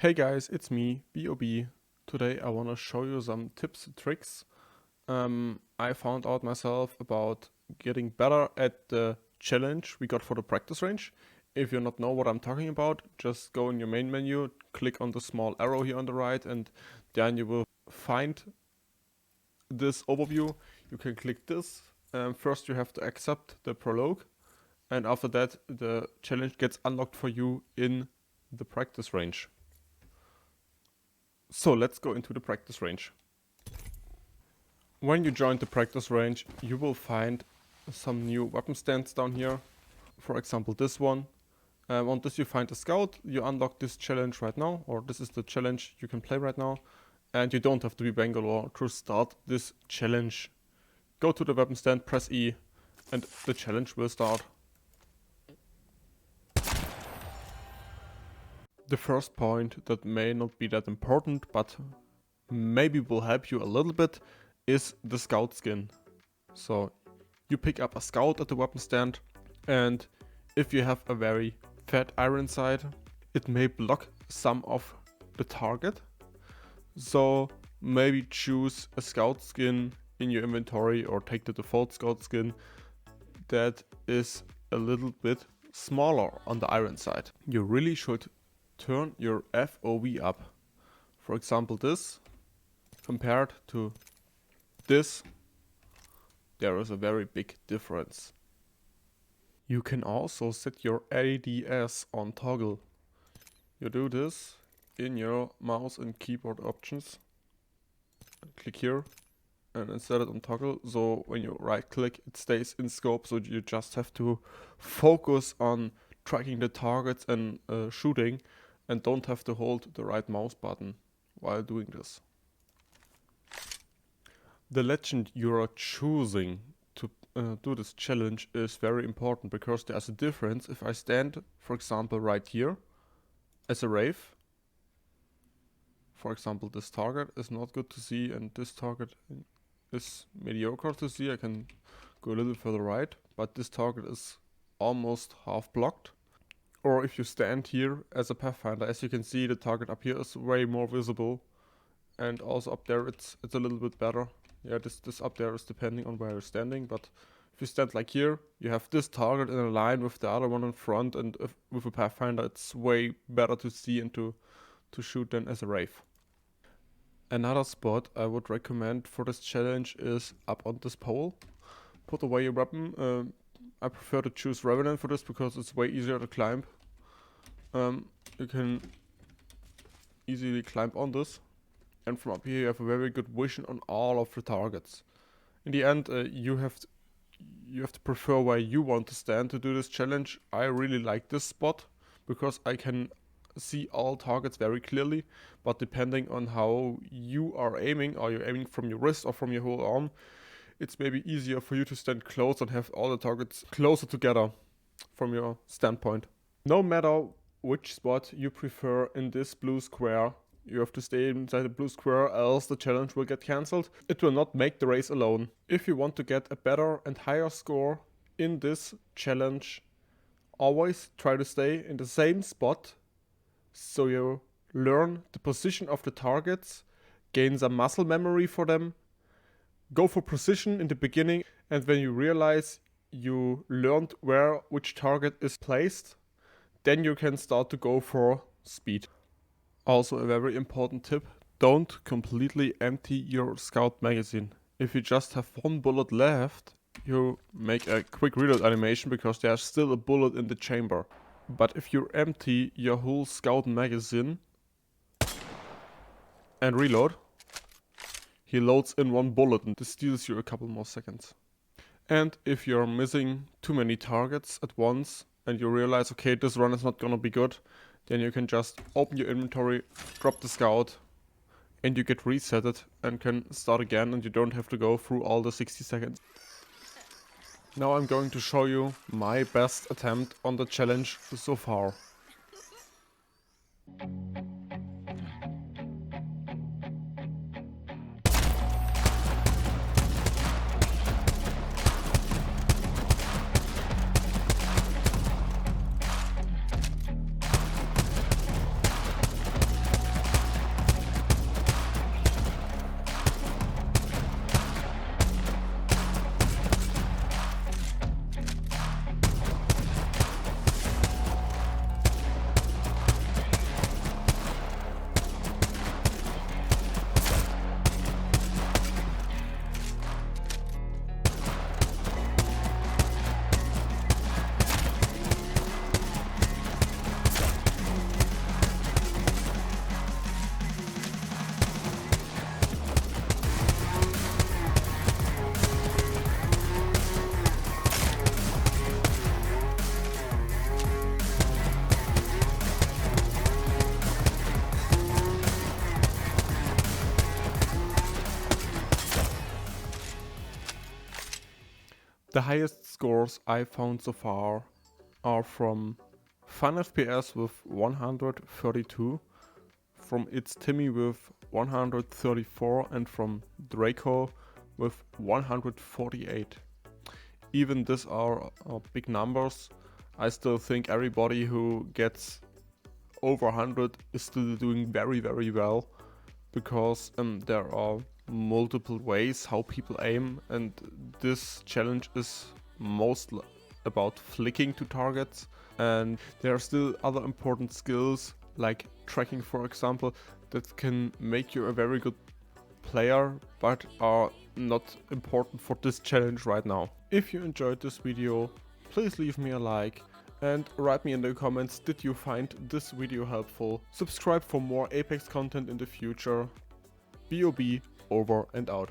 Hey guys, it's me, B.O.B. Today I want to show you some tips and tricks. I found out myself about getting better at the challenge we got for the practice range. If you not know what I'm talking about, just go in your main menu, click on the small arrow here on the right, and then you will find this overview. You can click this. First you have to accept the prologue, and after that the challenge gets unlocked for you in the practice range. So let's go into the practice range. When you join the practice range, you will find some new weapon stands down here. For example, this one. On this you find a scout. You unlock this challenge right now, or this is the challenge you can play right now. And you don't have to be Bangalore to start this challenge. Go to the weapon stand, press E, and the challenge will start. The first point that may not be that important, but maybe will help you a little bit, is the scout skin. So you pick up a scout at the weapon stand, and if you have a very fat iron sight, it may block some of the target. So maybe choose a scout skin in your inventory or take the default scout skin that is a little bit smaller on the iron side. You really should turn your FOV up. For example, this compared to this, there is a very big difference. You can also set your ADS on toggle. You do this in your mouse and keyboard options. Click here and then set it on toggle. So when you right click, it stays in scope. So you just have to focus on tracking the targets and shooting, and don't have to hold the right mouse button while doing this. The legend you are choosing to do this challenge is very important, because there's a difference if I stand, for example, right here as a wraith. For example, this target is not good to see and this target is mediocre to see. I can go a little further right, but this target is almost half blocked. Or if you stand here as a Pathfinder, as you can see, the target up here is way more visible, and also up there it's a little bit better. Yeah, this up there is depending on where you're standing, but if you stand like here, you have this target in a line with the other one in front, and with a Pathfinder it's way better to see and to shoot than as a wraith. Another spot I would recommend for this challenge is up on this pole. Put away your weapon. I prefer to choose Revenant for this because it's way easier to climb. You can easily climb on this, and from up here you have a very good vision on all of the targets. In the end, you have to prefer where you want to stand to do this challenge. I really like this spot because I can see all targets very clearly, but depending on how you are aiming, are you aiming from your wrist or from your whole arm, it's maybe easier for you to stand close and have all the targets closer together from your standpoint. No matter which spot you prefer in this blue square, you have to stay inside the blue square, else the challenge will get cancelled. It will not make the race alone. If you want to get a better and higher score in this challenge, always try to stay in the same spot, so you learn the position of the targets, gain some muscle memory for them. Go for precision in the beginning, and when you realize you learned which target is placed, then you can start to go for speed. Also a very important tip, don't completely empty your scout magazine. If you just have one bullet left, you make a quick reload animation because there's still a bullet in the chamber. But if you empty your whole scout magazine and reload, he loads in one bullet and this steals you a couple more seconds. And if you're missing too many targets at once and you realize, okay, this run is not gonna be good, then you can just open your inventory, drop the scout, and you get resetted and can start again, and you don't have to go through all the 60 seconds. Now I'm going to show you my best attempt on the challenge so far. The highest scores I found so far are from Fun FPS with 132, from It's Timmy with 134 and from Draco with 148. Even these are big numbers. I still think everybody who gets over 100 is still doing very well, because there are multiple ways how people aim, and this challenge is mostly about flicking to targets, and there are still other important skills like tracking, for example, that can make you a very good player, but are not important for this challenge right now. If you enjoyed this video, please leave me a like and write me in the comments, did you find this video helpful? Subscribe for more Apex content in the future. B.O.B. over and out.